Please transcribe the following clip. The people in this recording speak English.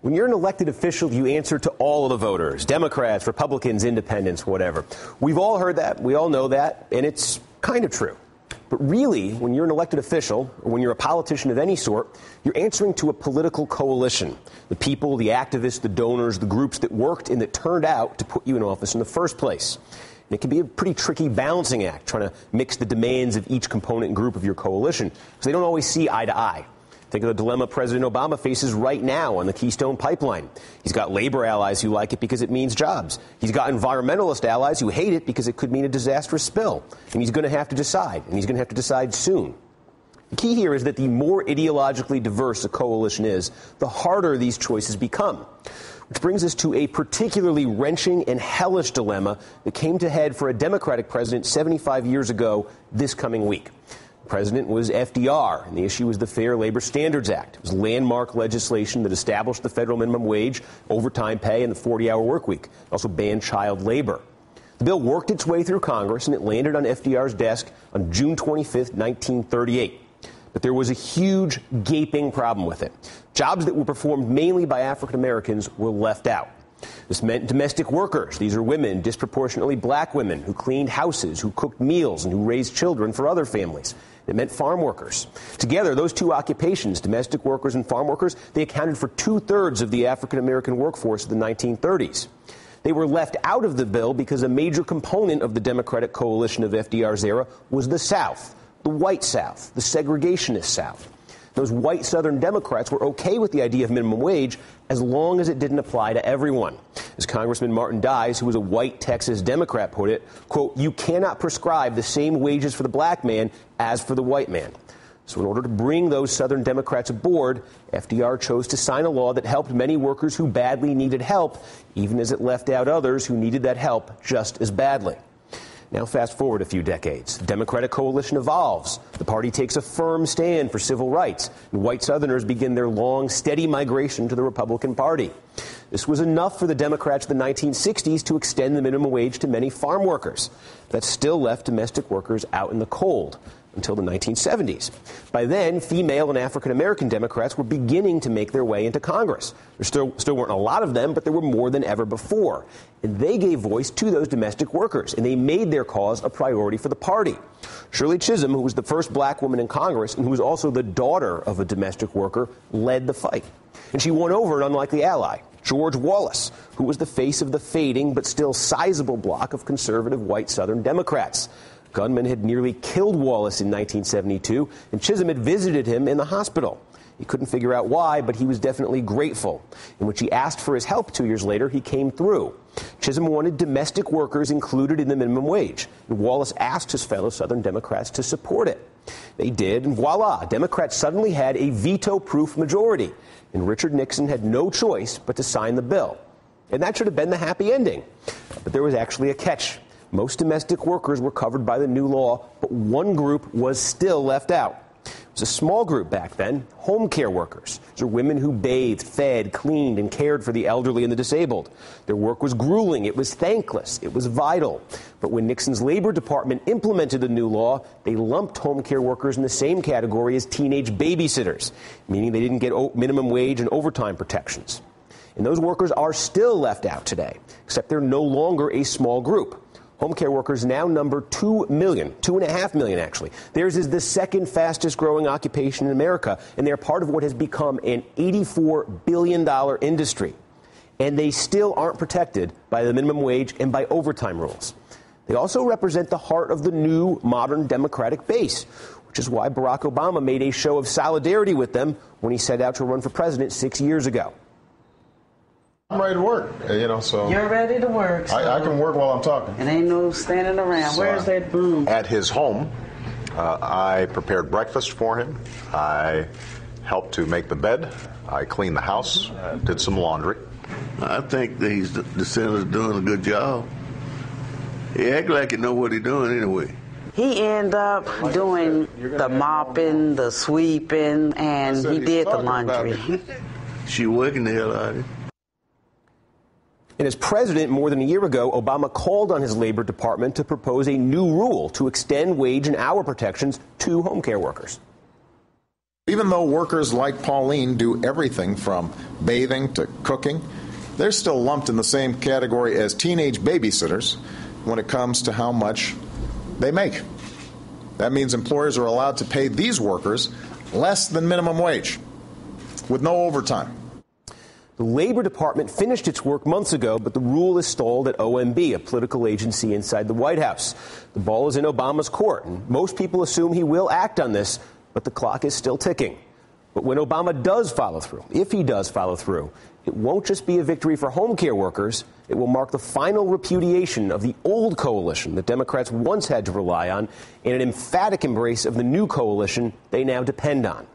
When you're an elected official, you answer to all of the voters, Democrats, Republicans, independents, whatever. We've all heard that. We all know that. And it's kind of true. But really, when you're an elected official or when you're a politician of any sort, you're answering to a political coalition. The people, the activists, the donors, the groups that worked and that turned out to put you in office in the first place. And it can be a pretty tricky balancing act trying to mix the demands of each component group of your coalition because they don't always see eye to eye. Think of the dilemma President Obama faces right now on the Keystone Pipeline. He's got labor allies who like it because it means jobs. He's got environmentalist allies who hate it because it could mean a disastrous spill. And he's going to have to decide, and he's going to have to decide soon. The key here is that the more ideologically diverse a coalition is, the harder these choices become. Which brings us to a particularly wrenching and hellish dilemma that came to head for a Democratic president 75 years ago this coming week. The president was FDR, and the issue was the Fair Labor Standards Act. It was landmark legislation that established the federal minimum wage, overtime pay, and the 40-hour work week. It also banned child labor. The bill worked its way through Congress, and it landed on FDR's desk on June 25th, 1938. But there was a huge, gaping problem with it. Jobs that were performed mainly by African Americans were left out. This meant domestic workers. These are women, disproportionately black women, who cleaned houses, who cooked meals, and who raised children for other families. It meant farm workers. Together, those two occupations, domestic workers and farm workers, they accounted for 2/3 of the African American workforce of the 1930s. They were left out of the bill because a major component of the Democratic coalition of FDR's era was the South, the white South, the segregationist South. Those white Southern Democrats were okay with the idea of minimum wage as long as it didn't apply to everyone. As Congressman Martin Dies, who was a white Texas Democrat, put it, quote, "You cannot prescribe the same wages for the black man as for the white man." So in order to bring those Southern Democrats aboard, FDR chose to sign a law that helped many workers who badly needed help, even as it left out others who needed that help just as badly. Now fast forward a few decades. The Democratic coalition evolves. The party takes a firm stand for civil rights, and white Southerners begin their long, steady migration to the Republican Party. This was enough for the Democrats of the 1960s to extend the minimum wage to many farm workers. That still left domestic workers out in the cold until the 1970s. By then, female and African-American Democrats were beginning to make their way into Congress. There still weren't a lot of them, but there were more than ever before. And they gave voice to those domestic workers, and they made their cause a priority for the party. Shirley Chisholm, who was the first black woman in Congress and who was also the daughter of a domestic worker, led the fight. And she won over an unlikely ally, George Wallace, who was the face of the fading but still sizable bloc of conservative white Southern Democrats. Gunmen had nearly killed Wallace in 1972, and Chisholm had visited him in the hospital. He couldn't figure out why, but he was definitely grateful. And when she asked for his help 2 years later, he came through. Chisholm wanted domestic workers included in the minimum wage, and Wallace asked his fellow Southern Democrats to support it. They did, and voila, Democrats suddenly had a veto-proof majority, and Richard Nixon had no choice but to sign the bill. And that should have been the happy ending. But there was actually a catch. Most domestic workers were covered by the new law, but one group was still left out. It was a small group back then, home care workers. These are women who bathed, fed, cleaned, and cared for the elderly and the disabled. Their work was grueling, it was thankless, it was vital. But when Nixon's Labor Department implemented the new law, they lumped home care workers in the same category as teenage babysitters, meaning they didn't get minimum wage and overtime protections. And those workers are still left out today, except they're no longer a small group. Home care workers now number 2 million, 2.5 million actually. Theirs is the second fastest growing occupation in America, and they're part of what has become an $84 billion industry. And they still aren't protected by the minimum wage and by overtime rules. They also represent the heart of the new modern Democratic base, which is why Barack Obama made a show of solidarity with them when he set out to run for president 6 years ago. I'm ready to work, so. You're ready to work. So I can work while I'm talking. And ain't no standing around. So where's that broom? At his home, I prepared breakfast for him. I helped to make the bed. I cleaned the house, did some laundry. I think the senator's doing a good job. He act like he know what he's doing anyway. He ended up doing the mopping, the sweeping, and he did the laundry. She working the hell out of it. And as president more than a year ago, Obama called on his Labor Department to propose a new rule to extend wage and hour protections to home care workers. Even though workers like Pauline do everything from bathing to cooking, they're still lumped in the same category as teenage babysitters when it comes to how much they make. That means employers are allowed to pay these workers less than minimum wage with no overtime. The Labor Department finished its work months ago, but the rule is stalled at OMB, a political agency inside the White House. The ball is in Obama's court, and most people assume he will act on this, but the clock is still ticking. But when Obama does follow through, if he does follow through, it won't just be a victory for home care workers. It will mark the final repudiation of the old coalition that Democrats once had to rely on and an emphatic embrace of the new coalition they now depend on.